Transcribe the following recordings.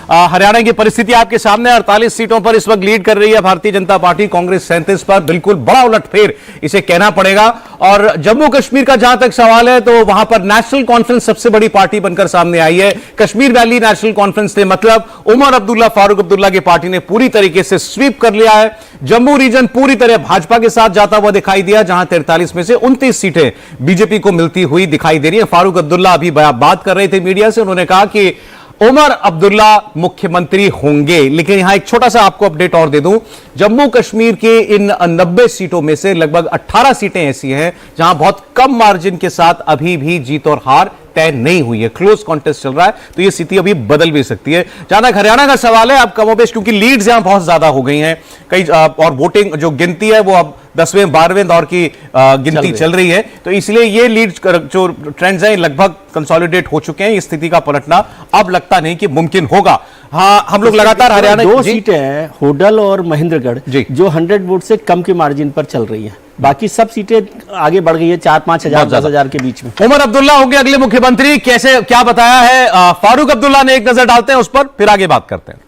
हरियाणा की परिस्थिति आपके सामने 48 सीटों पर इस वक्त लीड कर रही है भारतीय जनता पार्टी, कांग्रेस 37 पर। बिल्कुल बड़ा उलटफेर इसे कहना पड़ेगा। और जम्मू कश्मीर का जहां तक सवाल है तो वहां पर नेशनल कॉन्फ्रेंस सबसे बड़ी पार्टी बनकर सामने आई है। कश्मीर वैली नेशनल कॉन्फ्रेंस ने मतलब उमर अब्दुल्ला फारूक अब्दुल्ला की पार्टी ने पूरी तरीके से स्वीप कर लिया है। जम्मू रीजन पूरी तरह भाजपा के साथ जाता हुआ दिखाई दिया, जहां 43 में से 29 सीटें बीजेपी को मिलती हुई दिखाई दे रही है। फारूक अब्दुल्ला अभी बात कर रहे थे मीडिया से, उन्होंने कहा कि उमर अब्दुल्ला मुख्यमंत्री होंगे। लेकिन यहां एक छोटा सा आपको अपडेट और दे दूं, जम्मू कश्मीर के इन 90 सीटों में से लगभग 18 सीटें ऐसी हैं जहां बहुत कम मार्जिन के साथ अभी भी जीत और हार तय नहीं हुई है, क्लोज कॉन्टेस्ट चल रहा है। तो यह स्थिति अभी बदल भी सकती है। जहां तक हरियाणा का सवाल है, अब कमोबेश क्योंकि लीड्स यहां बहुत ज्यादा हो गई हैं, कई और वोटिंग जो गिनती है वो अब 10वें 12वें दौर की गिनती चल रही है, तो इसलिए ये लीड जो ट्रेंड्स हैं लगभग कंसोलिडेट हो चुके हैं। इस स्थिति का पलटना अब लगता नहीं कि मुमकिन होगा। हाँ, हम लोग लगातार हरियाणा दो सीटें हैं, होडल और महेंद्रगढ़, जो 100 वोट से कम के मार्जिन पर चल रही है। बाकी सब सीटें आगे बढ़ गई है 4-5 हजार 10 हजार के बीच में। उमर अब्दुल्ला होंगे अगले मुख्यमंत्री, कैसे क्या बताया है फारूक अब्दुल्ला ने, एक नजर डालते हैं उस पर, फिर आगे बात करते हैं।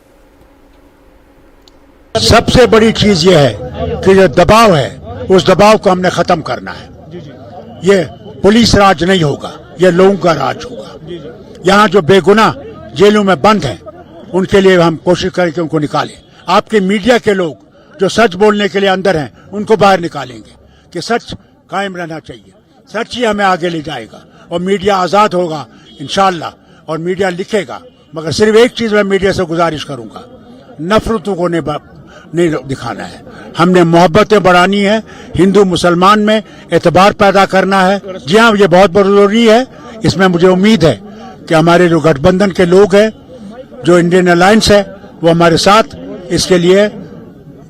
सबसे बड़ी चीज यह है कि जो दबाव है उस दबाव को हमने खत्म करना है। ये पुलिस राज नहीं होगा, ये लोगों का राज होगा। यहाँ जो बेगुनाह जेलों में बंद हैं उनके लिए हम कोशिश करें कि उनको निकालें। आपके मीडिया के लोग जो सच बोलने के लिए अंदर हैं उनको बाहर निकालेंगे कि सच कायम रहना चाहिए। सच ही हमें आगे ले जाएगा और मीडिया आजाद होगा इंशाअल्लाह, और मीडिया लिखेगा। मगर सिर्फ एक चीज मैं मीडिया से गुजारिश करूंगा, नफरतों को नहीं दिखाना है। हमने मोहब्बतें बढ़ानी है, हिंदू मुसलमान में एतबार पैदा करना है। जी हाँ, ये बहुत जरूरी है। इसमें मुझे उम्मीद है कि हमारे जो गठबंधन के लोग हैं, जो इंडियन अलायंस है, वो हमारे साथ इसके लिए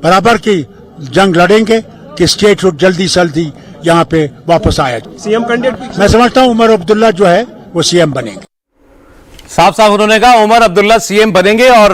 बराबर की जंग लड़ेंगे कि स्टेट जल्दी से जल्दी यहाँ पे वापस आया। सीएम कैंडिडेट मैं समझता हूँ उमर अब्दुल्ला जो है वो सीएम बनेंगे। साफ साफ उन्होंने कहा उमर अब्दुल्ला सीएम बनेंगे। और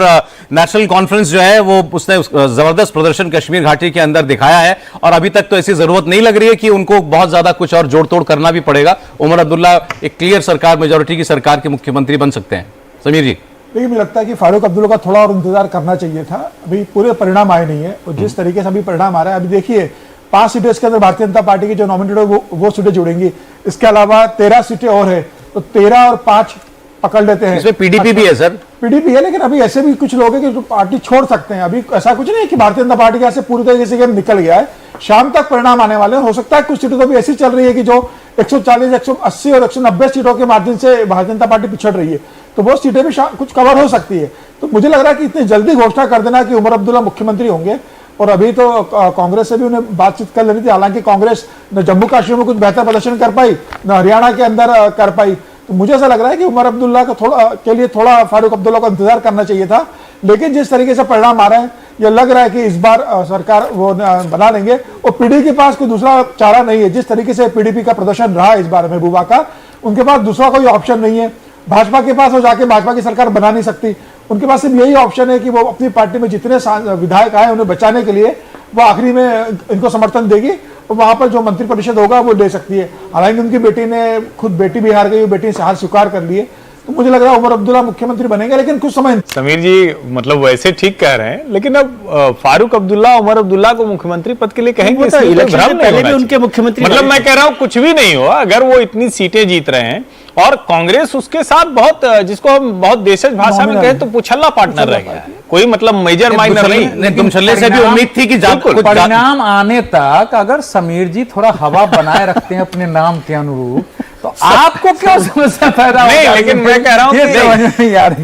नेशनल कॉन्फ्रेंस जो है वो उसने जबरदस्त प्रदर्शन कश्मीर घाटी के अंदर दिखाया है, और अभी तक तो ऐसी जरूरत नहीं लग रही है कि उनको बहुत ज्यादा कुछ और जोड़ तोड़ करना भी पड़ेगा। उमर अब्दुल्ला एक क्लियर सरकार, मेजोरिटी की सरकार के मुख्यमंत्री बन सकते हैं। समीर जी, लेकिन मुझे लगता है कि फारूक अब्दुल्ला का थोड़ा और इंतजार करना चाहिए था। अभी पूरे परिणाम आए नहीं है, और जिस तरीके से अभी परिणाम आ रहा है, अभी देखिए 5 सीटें इसके अंदर भारतीय जनता पार्टी की जो नॉमिनेटेड है वो सीटें जुड़ेंगी। इसके अलावा 13 सीटें और है, तो 13 और 5 पकड़ लेते हैं। इसमें पीडीपी भी है सर, पीडीपी है, लेकिन अभी ऐसे भी कुछ लोग हैं कि जो पार्टी छोड़ सकते हैं। अभी ऐसा कुछ नहीं है कि भारतीय जनता पार्टी से पूरी तरीके से निकल गया है। शाम तक परिणाम आने वाले हैं। हो सकता है कुछ सीटें तो भी ऐसी चल रही है कि जो 140, 180 और 190 सीटों के मार्जिन से भारतीय जनता पार्टी पिछड़ रही है, तो वो सीटें भी कुछ कवर हो सकती है। तो मुझे लग रहा है कि इतनी जल्दी घोषणा कर देना कि उमर अब्दुल्ला मुख्यमंत्री होंगे, और अभी तो कांग्रेस से भी उन्हें बातचीत कर लेनी थी। हालांकि कांग्रेस न जम्मू कश्मीर में कुछ बेहतर प्रदर्शन कर पाई, न हरियाणा के अंदर कर पाई। तो मुझे ऐसा लग रहा है कि उमर अब्दुल्ला के लिए थोड़ा फारूक अब्दुल्ला को इंतजार करना चाहिए था। लेकिन जिस तरीके से परिणाम आ रहे हैं, यह लग रहा है कि इस बार सरकार वो बना लेंगे, और पीडीपी के पास कोई दूसरा चारा नहीं है। जिस तरीके से पीडीपी का प्रदर्शन रहा इस बार महबूबा का, उनके पास दूसरा कोई ऑप्शन नहीं है। भाजपा के पास वो जाके भाजपा की सरकार बना नहीं सकती। उनके पास सिर्फ यही ऑप्शन है कि वो अपनी पार्टी में जितने विधायक आए उन्हें बचाने के लिए वो आखिरी में इनको समर्थन देगी, और वहां पर जो मंत्रिपरिषद होगा वो ले सकती है। हालांकि उनकी बेटी ने खुद बेटी भी हार गई, बेटी से हार स्वीकार कर लिए। तो मुझे लग रहा है उमर अब्दुल्ला मुख्यमंत्री बनेंगे, लेकिन कुछ समय। समीर जी, मतलब वैसे ठीक कह रहे हैं, लेकिन अब फारूक अब्दुल्ला उमर अब्दुल्ला को मुख्यमंत्री पद के लिए कहेंगे, पहले भी उनके मुख्यमंत्री, मतलब मैं कह रहा हूं कुछ भी नहीं हुआ। अगर वो इतनी सीटें जीत रहे हैं और कांग्रेस उसके साथ बहुत, जिसको हम बहुत देशज भाषा में कहें तो पुछल्ला पार्टनर रह गया, कोई मतलब मेजर माइनर नहीं। तुम छल्ले से भी उम्मीद थी कि परिणाम आने तक अगर समीर जी थोड़ा हवा बनाए रखते हैं अपने नाम के अनुरूप, तो आपको क्यों समस्या पैदा हो? नहीं, लेकिन मैं कह रहा हूँ यार,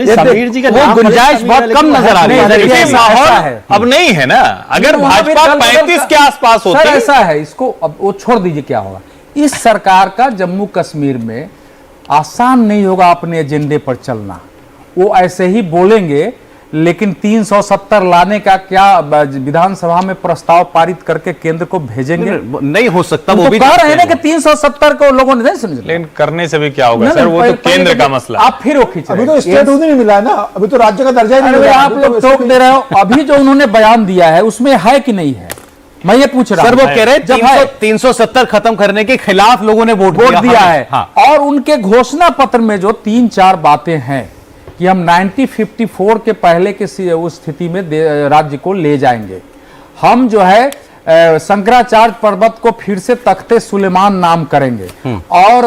समीर जी का वो गुंजाइश बहुत कम नजर आ रही है। माहौल अब नहीं है ना। अगर भाजपा 35 के आसपास होती, ऐसा है, इसको अब वो छोड़ दीजिए। क्या होगा इस सरकार का जम्मू कश्मीर में? आसान नहीं होगा अपने एजेंडे पर चलना। वो ऐसे ही बोलेंगे, लेकिन 370 लाने का क्या विधानसभा में प्रस्ताव पारित करके केंद्र को भेजेंगे? नहीं हो सकता। वो भी कह रहे हैं कि 370 को लोगों ने नहीं समझ, लेकिन करने से भी क्या होगा सर, वो तो केंद्र का मसला। आप फिर वो खींच, अभी तो स्टेट नहीं मिला है ना, अभी तो राज्य का दर्जा ही नहीं मिला। आप लोग टोक दे रहे हो। अभी जो उन्होंने बयान दिया है उसमें है कि नहीं है, मैं ये पूछ रहा हूं। सर वो कह रहे हैं 370 खत्म करने के खिलाफ लोगों ने वोट दिया है। और उनके घोषणा पत्र में जो 3-4 बातें हैं, कि हम 1954 के पहले के उस स्थिति में राज्य को ले जाएंगे। हम जो है शंकराचार्य पर्वत को फिर से तख्ते सुलेमान नाम करेंगे और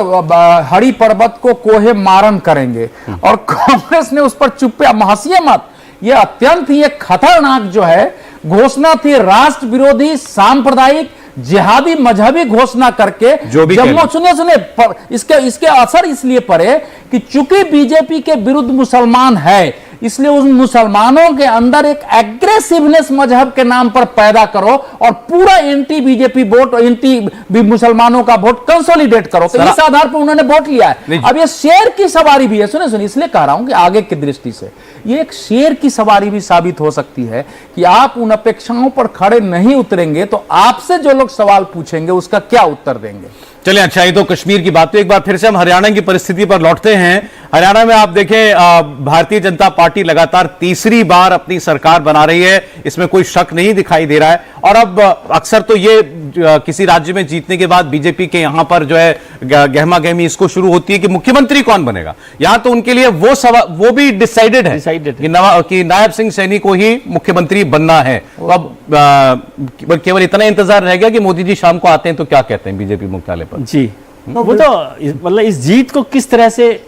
हरि पर्वत को कोहे मारन करेंगे। और कांग्रेस ने उस पर चुप्पे, हंसिए मत, ये अत्यंत ही एक खतरनाक जो है घोषणा थी, राष्ट्र विरोधी, सांप्रदायिक, जिहादी, मजहबी घोषणा करके जो भी जम्मू, सुनिए इसके असर इसलिए पड़े कि चूंकि बीजेपी के विरुद्ध मुसलमान है, इसलिए उन मुसलमानों के अंदर एक एग्रेसिवनेस मजहब के नाम पर पैदा करो और पूरा एंटी बीजेपी वोट, एंटी मुसलमानों का वोट कंसोलिडेट करो। तो इस आधार पर उन्होंने वोट लिया है। अब ये शेर की सवारी भी है, सुने इसलिए कह रहा हूं कि आगे की दृष्टि से ये एक शेर की सवारी भी साबित हो सकती है कि आप उन अपेक्षाओं पर खड़े नहीं उतरेंगे तो आपसे जो लोग सवाल पूछेंगे उसका क्या उत्तर देंगे। चलिए, अच्छा, ये तो कश्मीर की बात। तो एक बार फिर से हम हरियाणा की परिस्थिति पर लौटते हैं। हरियाणा में आप देखें, भारतीय जनता पार्टी लगातार तीसरी बार अपनी सरकार बना रही है, इसमें कोई शक नहीं दिखाई दे रहा है। और अब अक्सर तो ये किसी राज्य में जीतने के बाद बीजेपी के यहां पर जो है गहमा गहमी इसको शुरू होती है कि मुख्यमंत्री कौन बनेगा। यहां तो उनके लिए वो भी डिसाइडेड है कि नायब सिंह सैनी को ही मुख्यमंत्री बनना है। तो अब केवल इतना इंतजार रह गया कि मोदी जी शाम को आते हैं तो क्या कहते हैं बीजेपी मुख्यालय पर। जी, वो तो मतलब इस जीत को किस तरह से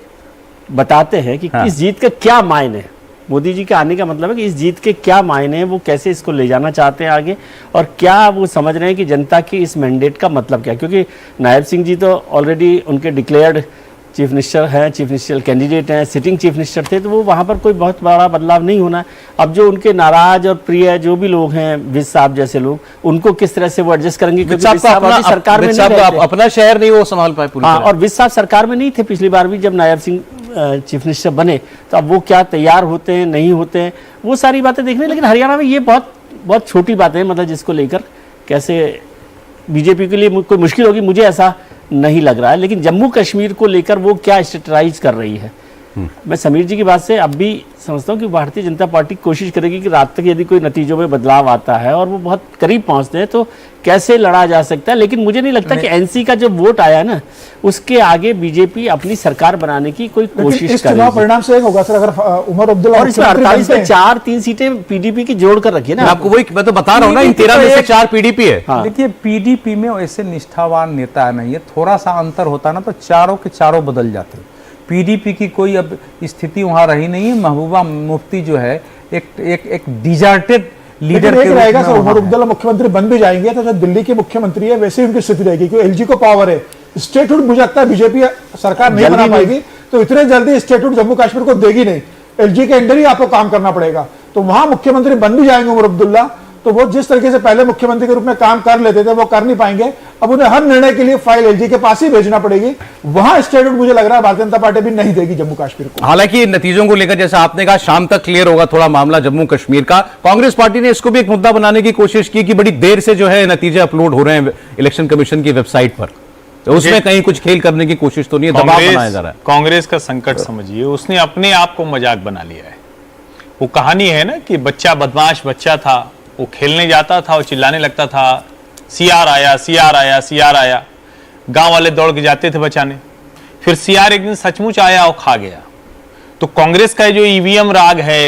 बताते हैं कि इस जीत का क्या मायने है। मोदी जी के आने का मतलब है कि इस जीत के क्या मायने हैं, वो कैसे इसको ले जाना चाहते हैं आगे, और क्या वो समझ रहे हैं कि जनता की इस मैंडेट का मतलब क्या है। क्योंकि नायब सिंह जी तो ऑलरेडी उनके डिक्लेयर्ड चीफ मिनिस्टर हैं, चीफ मिनिस्टर कैंडिडेट हैं, सिटिंग चीफ मिनिस्टर थे, तो वो वहाँ पर कोई बहुत बड़ा बदलाव नहीं होना। अब जो उनके नाराज और प्रिय जो भी लोग हैं, विज साहब जैसे लोग, उनको किस तरह से वो एडजस्ट करेंगे, क्योंकि सरकार में अपना शहर नहीं वो संभाल पाए पूरी तरह। और विज साहब सरकार में नहीं थे पिछली बार भी जब नायब सिंह चीफ मिनिस्टर बने, तो अब वो क्या तैयार होते हैं नहीं होते हैं, वो सारी बातें देखने। लेकिन हरियाणा में ये बहुत बहुत छोटी बातें हैं, मतलब जिसको लेकर कैसे बीजेपी के लिए कोई मुश्किल होगी, मुझे ऐसा नहीं लग रहा है। लेकिन जम्मू कश्मीर को लेकर वो क्या स्ट्रेटजाइज कर रही है, मैं समीर जी की बात से अब भी समझता हूँ कि भारतीय जनता पार्टी कोशिश करेगी कि रात तक यदि कोई नतीजों में बदलाव आता है और वो बहुत करीब पहुंचते हैं तो कैसे लड़ा जा सकता है। लेकिन मुझे नहीं लगता कि एनसी का जो वोट आया ना, उसके आगे बीजेपी अपनी सरकार बनाने की कोई कोशिश करेगी। परिणाम से एक होगा सर, अगर उमर अब्दुल्ला और इसमें 48 में 4-3 सीटें पीडीपी की जोड़ कर रखी है ना। आपको वही मैं तो बता रहा हूँ ना, इन 13 में से 4 पीडीपी है। देखिए, पीडीपी में ऐसे निष्ठावान नेता नहीं है, थोड़ा सा अंतर होता ना तो चारों के चारों बदल जाते। पीडीपी की कोई अब स्थिति वहां रही नहीं है। महबूबा मुफ्ती जो है एक डिजर्टेड लीडर के रहेगा। सर, उमर अब्दुल्ला मुख्यमंत्री बन भी जाएंगे तो जो दिल्ली के मुख्यमंत्री है वैसे ही उनकी स्थिति रहेगी, क्योंकि एलजी को पावर है। स्टेटहुड मुझे लगता है बीजेपी सरकार नहीं बना पाएगी, तो इतने जल्दी स्टेटहुड जम्मू कश्मीर को देगी नहीं। एलजी के अंडर ही आपको काम करना पड़ेगा, तो वहां मुख्यमंत्री बन भी जाएंगे उमर अब्दुल्ला, तो वो जिस तरीके से पहले मुख्यमंत्री के रूप में काम कर लेते थे वो कर नहीं पाएंगे। अब उन्हें हर निर्णय के लिए फाइल एलजी के पास ही भेजना पड़ेगी। वहां स्टेटहुड मुझे लग रहा है भारतीय जनता पार्टी भी नहीं देगी जम्मू कश्मीर को। हालांकि नतीजों को लेकर जैसा आपने कहा शाम तक क्लियर होगा थोड़ा मामला जम्मू कश्मीर का। कांग्रेस पार्टी ने इसको भी एक मुद्दा बनाने की कोशिश की कि बड़ी देर से जो है नतीजे अपलोड हो रहे हैं इलेक्शन कमीशन की वेबसाइट पर, तो उसमें कहीं कुछ खेल करने की कोशिश तो नहीं है, दबाव बनाया जा रहा है। कांग्रेस का संकट समझिए, उसने अपने आप को मजाक बना लिया है। वो कहानी है ना कि बच्चा बदमाश बच्चा था, वो खेलने जाता था और चिल्लाने लगता था, सीआर आया सीआर आया सीआर आया। गांव वाले दौड़ के जाते थे बचाने, फिर सीआर एक दिन सचमुच आया और खा गया। तो कांग्रेस का जो ईवीएम राग है,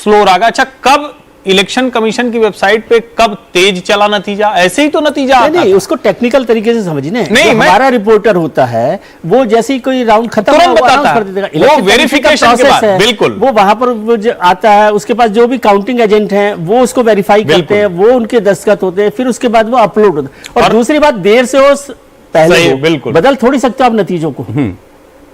स्लो राग, अच्छा कब इलेक्शन कमीशन की वेबसाइट पे कब तेज चला नतीजा, ऐसे ही तो नतीजा आता नहीं, उसको टेक्निकल तरीके से समझिए। नहीं, हमारा रिपोर्टर होता है वो जैसे ही कोई राउंड खत्म बताता है, वो वेरिफिकेशन के बाद बिल्कुल वो वहां पर आता है, उसके पास जो भी काउंटिंग एजेंट हैं वो उसको वेरीफाई करते हैं, वो उनके दस्तखत होते हैं, फिर उसके बाद वो अपलोड होता है। और दूसरी बात, देर से हो पहले बिल्कुल बदल थोड़ी सकते हो आप नतीजों को।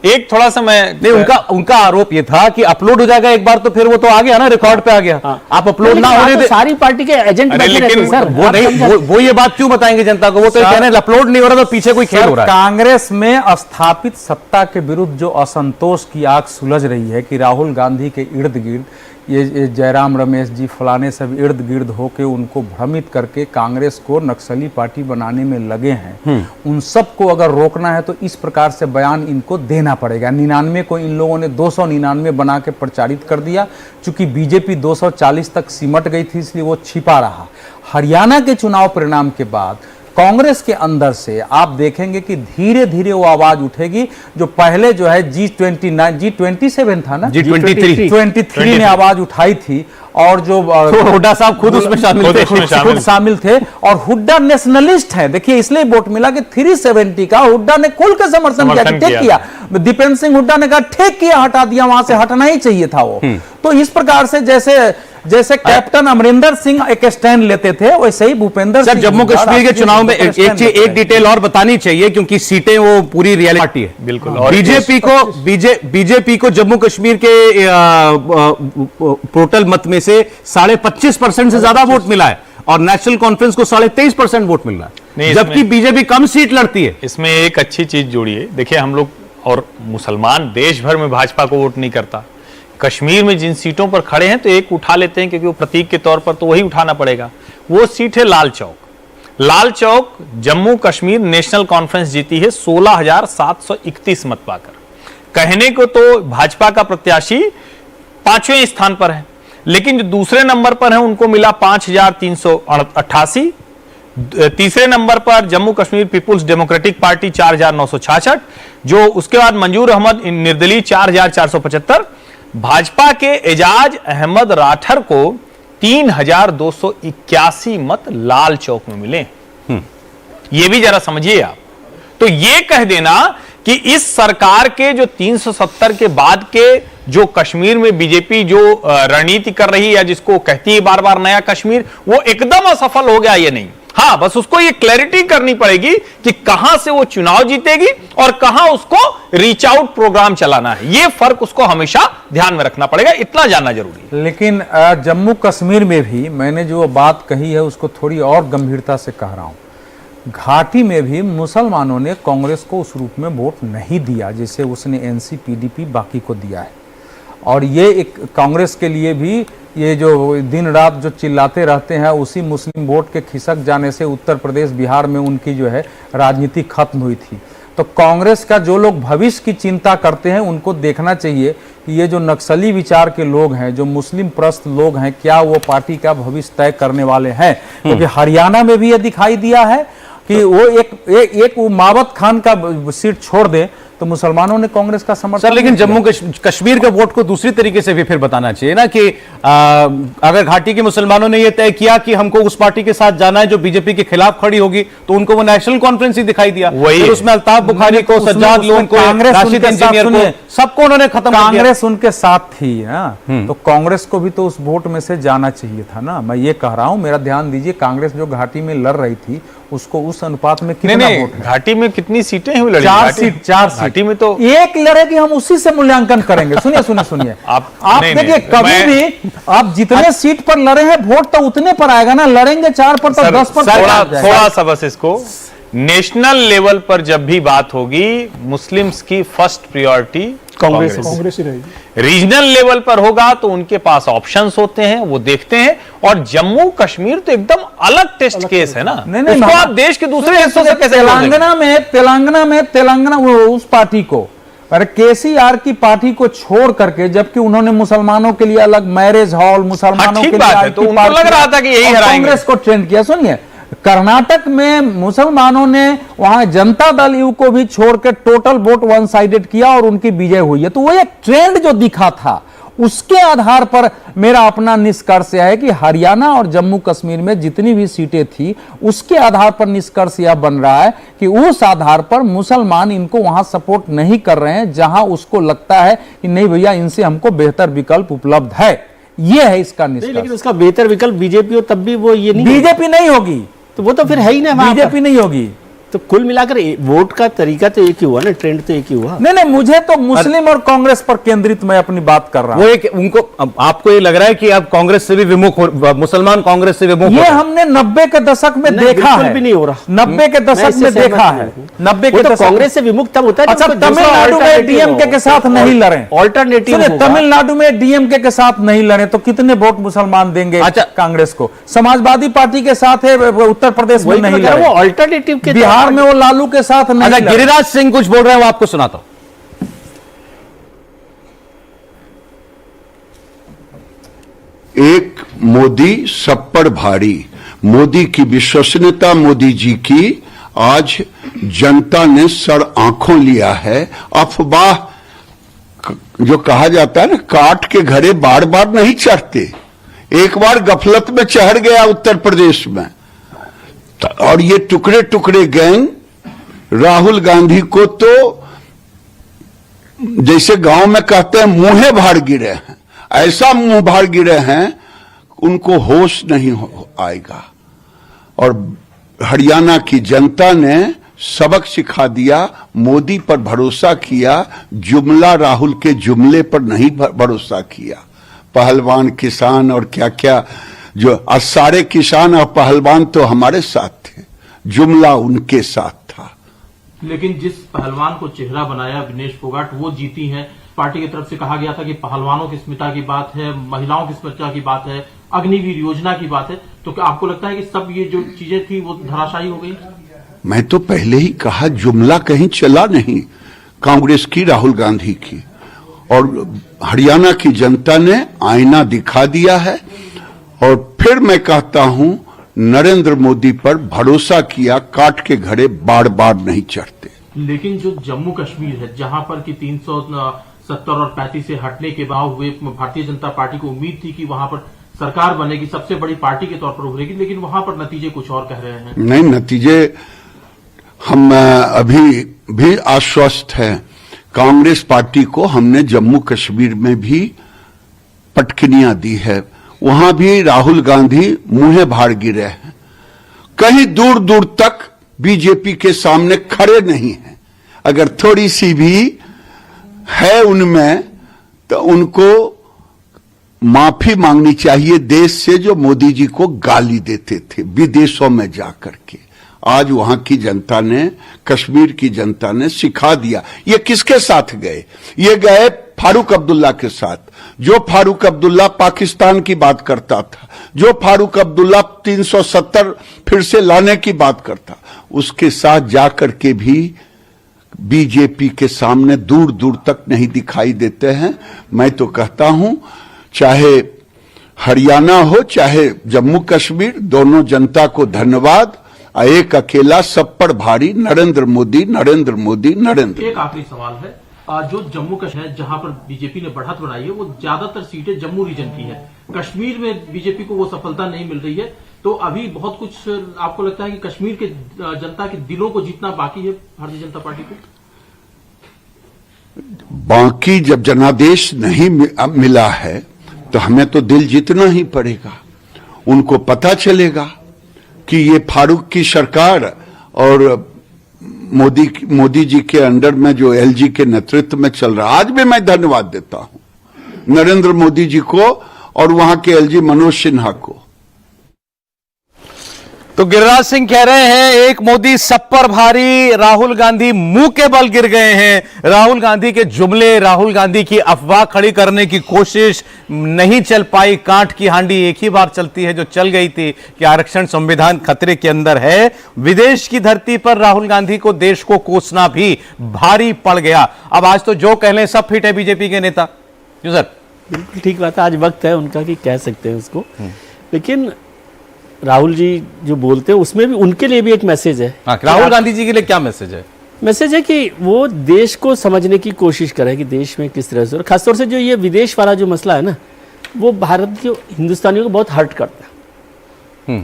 एक थोड़ा समय नहीं, उनका आरोप ये था कि अपलोड हो जाएगा एक बार तो फिर वो तो आ गया ना, रिकॉर्ड पे आ गया। आप अपलोड ना होने दे, सारी पार्टी के एजेंट बैठे रहते हैं सर। वो नहीं, वो ये बात क्यों बताएंगे जनता को? वो तो कह रहे हैं अपलोड नहीं हो रहा तो पीछे कोई खेल हो रहा है। कांग्रेस में स्थापित सत्ता के विरुद्ध जो असंतोष की आग सुलझ रही है कि राहुल गांधी के इर्द गिर्द ये जयराम रमेश जी फलाने सब इर्द गिर्द होके उनको भ्रमित करके कांग्रेस को नक्सली पार्टी बनाने में लगे हैं, उन सब को अगर रोकना है तो इस प्रकार से बयान इनको देना पड़ेगा। 99 को इन लोगों ने 299 बना के प्रचारित कर दिया। चूंकि बीजेपी 240 तक सिमट गई थी इसलिए वो छिपा रहा। हरियाणा के चुनाव परिणाम के बाद कांग्रेस के अंदर से आप देखेंगे कि धीरे धीरे वो आवाज उठेगी जो पहले जो है G27 था ना, G23 ने आवाज उठाई थी, और जो हुड्डा साहब खुद उसमें शामिल थे, और हुड्डा नेशनलिस्ट है, देखिए इसलिए वोट मिला कि 370 का हुड्डा ने खुल के समर्थन किया, ठीक किया। दीपेंद्र सिंह हुड्डा ने कहा ठीक किया, हटा दिया, वहां से हटना ही चाहिए था वो। तो इस प्रकार से जैसे कैप्टन अमरिंदर सिंह एक स्टैंड लेते थे, वैसे ही भूपेंद्र सिंह जम्मू कश्मीर के चुनाव में एक डिटेल और बतानी चाहिए, क्योंकि सीटें वो पूरी रियलिटी पार्टी है बिल्कुल। बीजेपी को जम्मू कश्मीर के टोटल मत में से 25.5% से ज्यादा वोट मिला है, और नेशनल कॉन्फ्रेंस को 23.5% वोट मिल रहा है, जबकि बीजेपी कम सीट लड़ती है। इसमें एक अच्छी चीज जोड़ी है, देखिए हम लोग और मुसलमान देश भर में भाजपा को वोट नहीं करता, कश्मीर में जिन सीटों पर खड़े हैं तो एक उठा लेते हैं, क्योंकि वो प्रतीक के तौर पर तो वही उठाना पड़ेगा। वो सीट है लाल चौक। लाल चौक जम्मू कश्मीर नेशनल कॉन्फ्रेंस जीती है 16,731 मत पाकर। कहने को तो भाजपा का प्रत्याशी 5वें स्थान पर है, लेकिन जो दूसरे नंबर पर है उनको मिला 5,388। तीसरे नंबर पर Jammu Kashmir People's Democratic Party 4,966, जो उसके बाद मंजूर अहमद निर्दलीय 4,475। भाजपा के एजाज अहमद राठर को 3,281 मत लाल चौक में मिले। ये भी जरा समझिए आप। तो ये कह देना कि इस सरकार के जो 370 के बाद के जो कश्मीर में बीजेपी जो रणनीति कर रही है, जिसको कहती है बार बार नया कश्मीर, वो एकदम असफल हो गया, ये नहीं। हाँ, बस उसको ये क्लैरिटी करनी पड़ेगी कि कहां से वो चुनाव जीतेगी और कहां उसको रीच आउट प्रोग्राम चलाना है। ये फर्क उसको हमेशा ध्यान में रखना पड़ेगा, इतना जानना जरूरी है। लेकिन जम्मू कश्मीर में भी मैंने जो बात कही है उसको थोड़ी और गंभीरता से कह रहा हूं। घाटी में भी मुसलमानों ने कांग्रेस को उस रूप में वोट नहीं दिया जैसे उसने एनसी-पीडीपी बाकी को दिया है, और ये एक कांग्रेस के लिए भी ये जो दिन रात जो चिल्लाते रहते हैं, उसी मुस्लिम वोट के खिसक जाने से उत्तर प्रदेश बिहार में उनकी जो है राजनीति खत्म हुई थी। तो कांग्रेस का जो लोग भविष्य की चिंता करते हैं उनको देखना चाहिए कि ये जो नक्सली विचार के लोग हैं, जो मुस्लिम प्रस्त लोग हैं, क्या वो पार्टी का भविष्य तय करने वाले हैं। क्योंकि हरियाणा में भी ये दिखाई दिया है कि वो एक मावत खान का सीट छोड़ दे तो मुसलमानों ने कांग्रेस का समर्थन। सर, लेकिन जम्मू कश्मीर के वोट को दूसरी तरीके से भी फिर बताना चाहिए ना कि अगर घाटी के मुसलमानों ने यह तय किया कि हमको उस पार्टी के साथ जाना है जो बीजेपी के खिलाफ खड़ी होगी, तो उनको वो नेशनल कॉन्फ्रेंस ही दिखाई दिया। फिर उसमें अल्ताफ बुखारी को, सज्जाद लोन को, राशिद इंजीनियर को, सबको उन्होंने खत्म कर दिया। कांग्रेस उनके साथ थी ना, तो कांग्रेस को भी तो उस वोट में से जाना चाहिए था ना। मैं ये कह रहा हूं, मेरा ध्यान दीजिए, कांग्रेस जो घाटी में लड़ रही थी उसको उस अनुपात में कितना वोट है? घाटी में कितनी सीटें हैं? 4 सीट। घाटी में तो एक लड़ेगी, हम उसी से मूल्यांकन करेंगे। सुनिए आप देखिए, कभी भी आप जितने सीट पर लड़े हैं वोट तो उतने पर आएगा ना। लड़ेंगे 4 पर तो 10 पर थोड़ा सा बस इसको नेशनल लेवल पर जब भी बात होगी, मुस्लिम्स की फर्स्ट प्रायोरिटी कांग्रेस ही रहेगी। रीजनल लेवल पर होगा तो उनके पास ऑप्शंस होते हैं, वो देखते हैं। और जम्मू कश्मीर तो एकदम अलग टेस्ट केस है ना। नहीं, आप देश के दूसरे हिस्सों से कैसे तेलंगाना उस पार्टी को, पर केसीआर की पार्टी को छोड़ करके, जबकि उन्होंने मुसलमानों के लिए अलग मैरिज हॉल, मुसलमानों के लिए तो उनको लग रहा था कि यही कांग्रेस को ट्रेंड किया। सुनिए, कर्नाटक में मुसलमानों ने वहां जनता दल यू को भी छोड़ के टोटल वोट वन साइडेड किया और उनकी विजय हुई है। तो वो एक ट्रेंड जो दिखा था, उसके आधार पर मेरा अपना निष्कर्ष है कि हरियाणा और जम्मू कश्मीर में जितनी भी सीटें थी, उसके आधार पर निष्कर्ष यह बन रहा है कि उस आधार पर मुसलमान इनको वहां सपोर्ट नहीं कर रहे हैं, जहां उसको लगता है कि नहीं भैया, इनसे हमको बेहतर विकल्प उपलब्ध है। यह है इसका निष्कर्ष। लेकिन उसका बेहतर विकल्प बीजेपी हो, तब भी वो ये नहीं, बीजेपी नहीं होगी तो वो तो फिर है ही ना, बीजेपी नहीं होगी। तो कुल मिलाकर वोट का तरीका तो एक ही हुआ ना, ट्रेंड तो एक ही हुआ। नहीं, मुझे तो मुस्लिम और कांग्रेस पर केंद्रित मैं अपनी बात कर रहा हूं। वो एक उनको, आपको ये लग रहा है कि अब कांग्रेस से भी विमुख हो, मुसलमान कांग्रेस से विमुख, ये हमने 90 के दशक में देखा है। भी नहीं हो रहा, 90 के दशक में देखा है। 90 के दशक कांग्रेस से विमुख तब होता है। अच्छा, तमिलनाडु में डीएमके के साथ नहीं लड़े, ऑल्टरनेटिव तमिलनाडु में डीएमके के साथ नहीं लड़े तो कितने वोट मुसलमान देंगे कांग्रेस को? समाजवादी पार्टी के साथ है, उत्तर प्रदेश में नहीं लड़े, वो ऑल्टरनेटिव के, बिहार में वो लालू के साथ नहीं। अच्छा, गिरिराज सिंह कुछ बोल रहे हैं, वो आपको सुनाता हूं। एक मोदी सब पर भारी। मोदी की विश्वसनीयता, मोदी जी की आज जनता ने सर आंखों लिया है। अफवाह जो कहा जाता है ना, काट के घरे बार बार नहीं चढ़ते। एक बार गफलत में चढ़ गया उत्तर प्रदेश में, और ये टुकड़े टुकड़े गैंग राहुल गांधी को तो जैसे गांव में कहते हैं मुंहे भाड़ गिरे हैं, ऐसा मुंह भाड़ गिरे हैं उनको होश नहीं आएगा। और हरियाणा की जनता ने सबक सिखा दिया, मोदी पर भरोसा किया, जुमला राहुल के जुमले पर नहीं भरोसा किया। पहलवान किसान और क्या क्या जो सारे किसान और पहलवान तो हमारे साथ थे, जुमला उनके साथ था। लेकिन जिस पहलवान को चेहरा बनाया विनेश फोगाट, वो जीती हैं। पार्टी की तरफ से कहा गया था कि पहलवानों की स्मिता की बात है, महिलाओं की स्मिता की बात है, अग्निवीर योजना की बात है, तो क्या आपको लगता है कि सब ये जो चीजें थी वो धराशायी हो गई? मैं तो पहले ही कहा, जुमला कहीं चला नहीं कांग्रेस की, राहुल गांधी की, और हरियाणा की जनता ने आईना दिखा दिया है। और फिर मैं कहता हूं, नरेंद्र मोदी पर भरोसा किया, काट के घड़े बार बार नहीं चढ़ते। लेकिन जो जम्मू कश्मीर है, जहां पर कि 370 और 35 से हटने के बाद हुए, भारतीय जनता पार्टी को उम्मीद थी कि वहां पर सरकार बनेगी, सबसे बड़ी पार्टी के तौर पर उभरेगी, लेकिन वहां पर नतीजे कुछ और कह रहे हैं। नहीं, नतीजे हम अभी भी आश्वस्त हैं। कांग्रेस पार्टी को हमने जम्मू कश्मीर में भी पटखनियां दी है, वहां भी राहुल गांधी मुंहे भाड़ गिरे हैं, कहीं दूर दूर तक बीजेपी के सामने खड़े नहीं हैं। अगर थोड़ी सी भी है उनमें तो उनको माफी मांगनी चाहिए देश से, जो मोदी जी को गाली देते थे विदेशों में जाकर के। आज वहां की जनता ने, कश्मीर की जनता ने सिखा दिया। ये किसके साथ गए? ये गए फारूक अब्दुल्ला के साथ, जो फारूक अब्दुल्ला पाकिस्तान की बात करता था, जो फारूक अब्दुल्ला 370 फिर से लाने की बात करता, उसके साथ जाकर के भी बीजेपी के सामने दूर दूर तक नहीं दिखाई देते हैं। मैं तो कहता हूं, चाहे हरियाणा हो चाहे जम्मू कश्मीर, दोनों जनता को धन्यवाद। एक अकेला सब पर भारी, नरेंद्र मोदी, नरेंद्र मोदी, नरेंद्र। एक आखिरी सवाल है, जो जम्मू कश्मीर है जहां पर बीजेपी ने बढ़त बनाई है, वो ज्यादातर सीटें जम्मू रीजन की है। कश्मीर में बीजेपी को वो सफलता नहीं मिल रही है, तो अभी बहुत कुछ आपको लगता है कि कश्मीर के जनता के दिलों को जीतना बाकी है भारतीय जनता पार्टी को? बाकी जब जनादेश नहीं मिला है तो हमें तो दिल जीतना ही पड़ेगा। उनको पता चलेगा कि ये फारूक की सरकार और मोदी जी के अंडर में जो एलजी के नेतृत्व में चल रहा, आज भी मैं धन्यवाद देता हूं नरेंद्र मोदी जी को और वहां के एलजी मनोज सिन्हा को। तो गिरिराज सिंह कह रहे हैं, एक मोदी सब पर भारी, राहुल गांधी मुंह के बल गिर गए हैं। राहुल गांधी के जुमले, राहुल गांधी की अफवाह खड़ी करने की कोशिश नहीं चल पाई। कांट की हांडी एक ही बार चलती है, जो चल गई थी कि आरक्षण संविधान खतरे के अंदर है। विदेश की धरती पर राहुल गांधी को देश को कोसना भी भारी पड़ गया। अब आज तो जो कह लें सब फिट है बीजेपी के नेता। जी सर, बिल्कुल ठीक बात है, आज वक्त है उनका कि कह सकते हैं उसको। लेकिन राहुल जी जो बोलते हैं उसमें भी उनके लिए भी एक मैसेज है। राहुल गांधी जी के लिए क्या मैसेज है? मैसेज है कि वो देश को समझने की कोशिश करें कि देश में किस तरह से, और खासतौर से जो ये विदेश वाला जो मसला है ना, वो भारत के हिंदुस्तानियों को बहुत हर्ट करता है।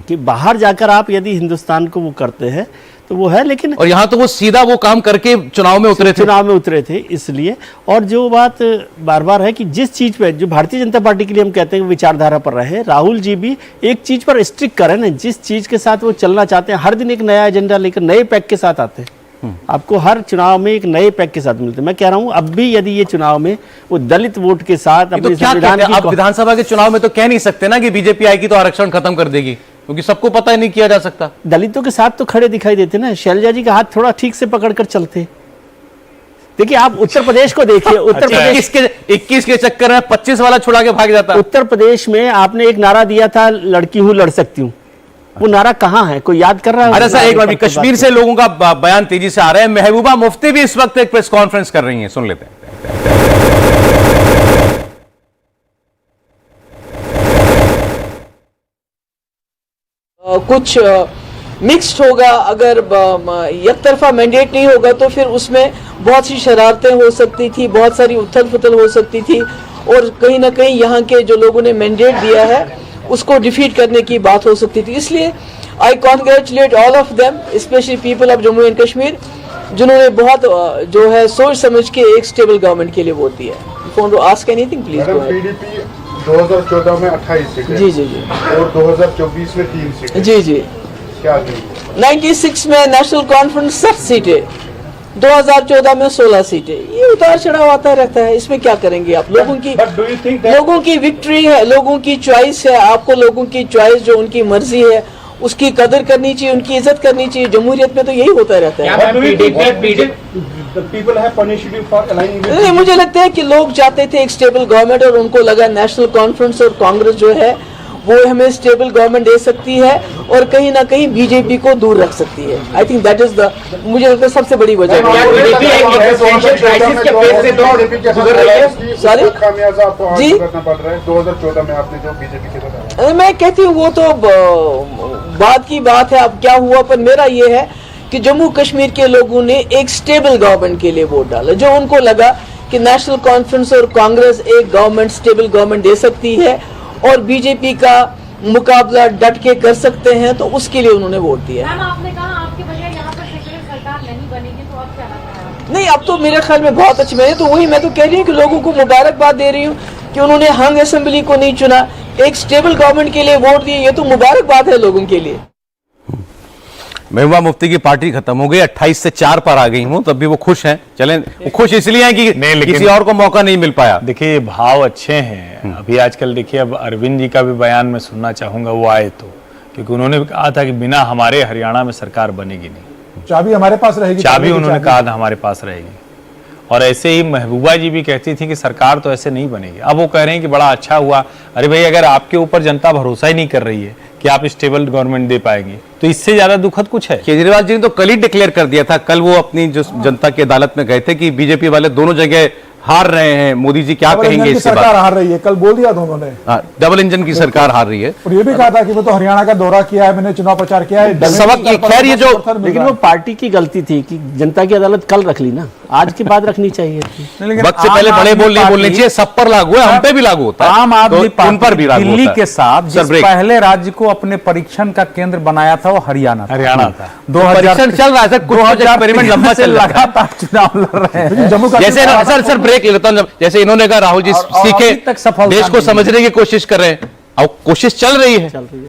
कि बाहर जाकर आप यदि हिंदुस्तान को वो करते हैं तो वो है, लेकिन और यहाँ तो वो सीधा वो काम करके चुनाव में उतरे थे इसलिए। और जो बात बार बार है कि जिस चीज पे जो भारतीय जनता पार्टी के लिए हम कहते हैं कि विचारधारा पर रहे, राहुल जी भी एक चीज पर स्टिक करें ना, जिस चीज के साथ वो चलना चाहते हैं। हर दिन एक नया एजेंडा लेकर नए पैक के साथ आते हैं, आपको हर चुनाव में एक नए पैक के साथ मिलते हैं। मैं कह रहा हूं अब भी यदि ये चुनाव में वो दलित वोट के साथ तो क्या आप विधानसभा के चुनाव में तो कह नहीं सकते ना कि बीजेपी आएगी तो आरक्षण खत्म कर देगी, क्योंकि सबको पता ही नहीं किया जा सकता। दलितों के साथ तो खड़े दिखाई देते ना, शैलजा जी का हाथ थोड़ा ठीक से पकड़कर चलते। देखिए आप उत्तर प्रदेश को देखिए, उत्तर प्रदेश 21 के चक्कर में 25 वाला छुड़ा के भाग जाता। उत्तर प्रदेश में आपने एक नारा दिया था, लड़की हूं लड़ सकती हूं, वो नारा कहां है? कोई याद कर रहा है? अरे सर एक बार भी कश्मीर से लोगों का बयान तेजी से आ रहा है। महबूबा मुफ्ती भी इस वक्त एक प्रेस कॉन्फ्रेंस कर रही हैं, सुन लेते हैं। कुछ मिक्स्ड होगा, अगर एक तरफा मैंडेट नहीं होगा तो फिर उसमें बहुत सी शरारतें हो सकती थी, बहुत सारी उथल पुथल हो सकती थी और कहीं ना कहीं यहाँ के जो लोगों ने मैंडेट दिया है उसको डिफीट करने की बात हो सकती थी। इसलिए I congratulate all of them, specially people of Jammu and Kashmir, जिन्होंने बहुत जो है सोच समझ के एक स्टेबल गवर्नमेंट के लिए वोट दिया है। Phone to ask anything please. PDP 2014 में 28 सीटें, जी जी जी, और 2024 में 3 सीटें, जी जी। क्या 96 में नेशनल कॉन्फ्रेंस 7 सीटें, 2014 में 16 सीटें। ये उतार चढ़ाव आता रहता है, इसमें क्या करेंगे आप? लोगों की विक्ट्री है, लोगों की चॉइस है, आपको लोगों की चॉइस जो उनकी मर्जी है उसकी कदर करनी चाहिए, उनकी इज्जत करनी चाहिए। जमहूरियत में तो यही होता रहता है। नहीं, मुझे लगता है कि लोग चाहते थे एक स्टेबल गवर्नमेंट और उनको लगा नेशनल कॉन्फ्रेंस और कांग्रेस जो है वो हमें स्टेबल गवर्नमेंट दे सकती है और कहीं ना कहीं बीजेपी को दूर रख सकती है। I think that is the, मुझे लगता है सबसे बड़ी वजह। सॉरी जी, 2014 में आपने जो बीजेपी के बताया, मैं कहती हूँ वो तो बाद की बात है, अब क्या हुआ। पर मेरा ये है कि जम्मू कश्मीर के लोगों ने एक स्टेबल गवर्नमेंट के लिए वोट डाला, जो उनको लगा कि नेशनल कॉन्फ्रेंस और कांग्रेस एक गवर्नमेंट, स्टेबल गवर्नमेंट दे सकती है और बीजेपी का मुकाबला डट के कर सकते हैं, तो उसके लिए उन्होंने वोट दिया। मैम, आपने कहा आपके बजाय यहाँ पर सेक्युलर सरकार नहीं बनेगी, तो अब क्या लगता है? नहीं, अब तो मेरे ख्याल में बहुत अच्छी, मैं तो वही, मैं तो कह रही हूँ कि लोगों को मुबारकबाद दे रही हूँ कि उन्होंने हंग असेंबली को नहीं चुना, एक स्टेबल गवर्नमेंट के लिए वोट दिए। ये तो मुबारकबाद है लोगों के लिए। महबूबा मुफ्ती की पार्टी खत्म हो गई, 28 से 4 पर आ गई हूं, तब भी वो खुश हैं। चलें, वो खुश इसलिए हैं कि नहीं, लेकिन किसी और को मौका नहीं मिल पाया। देखिए ये भाव अच्छे हैं। अभी आजकल देखिए, अब अरविंद जी का भी बयान मैं सुनना चाहूंगा, वो आए तो, क्योंकि उन्होंने कहा था कि बिना हमारे हरियाणा में सरकार बनेगी नहीं, चाबी हमारे पास रहेगी, चाबी उन्होंने कहा था हमारे पास रहेगी। और ऐसे ही महबूबा जी भी कहती थी कि सरकार तो ऐसे नहीं बनेगी। अब वो कह रहे हैं कि बड़ा अच्छा हुआ। अरे भाई, अगर आपके ऊपर जनता भरोसा ही नहीं कर रही है कि आप स्टेबल गवर्नमेंट दे पाएंगे, तो इससे ज्यादा दुखद कुछ है? केजरीवाल जी ने तो कल ही डिक्लेयर कर दिया था, कल वो अपनी जो जनता की अदालत में गए थे कि बीजेपी वाले दोनों जगह हार रहे हैं। मोदी जी क्या कहेंगे इसके बाद? सरकार हार रही है, कल बोल दिया था उन्होंने। डबल इंजन की सरकार हार रही है। और ये भी कहा था कि मैं तो हरियाणा का दौरा किया है, मैंने चुनाव प्रचार किया है। सबक ये, खैर ये जो, लेकिन वो पार्टी की गलती थी कि जनता की अदालत कल रख ली ना, आज के बाद रखनी चाहिए थी। वक्त से पहले बड़े बोल नहीं बोलने चाहिए, सब पर लागू है, हम पे भी लागू होता है। आम आदमी तो उन पर भी लागू दिल्ली होता है। के साथ जिस पहले राज्य को अपने परीक्षण का केंद्र बनाया था वो हरियाणा था। 2000 परीक्षण चल रहा है, कुछ एक्सपेरिमेंट लंबा से लगातार चुनाव लड़ रहे हैं। जम्मू जैसे सर ब्रेक ले लेता हूं। जैसे इन्होंने कहा राहुल जी सीखे, तक सफलता देश को समझने की कोशिश कर रहे हैं, और कोशिश चल रही है।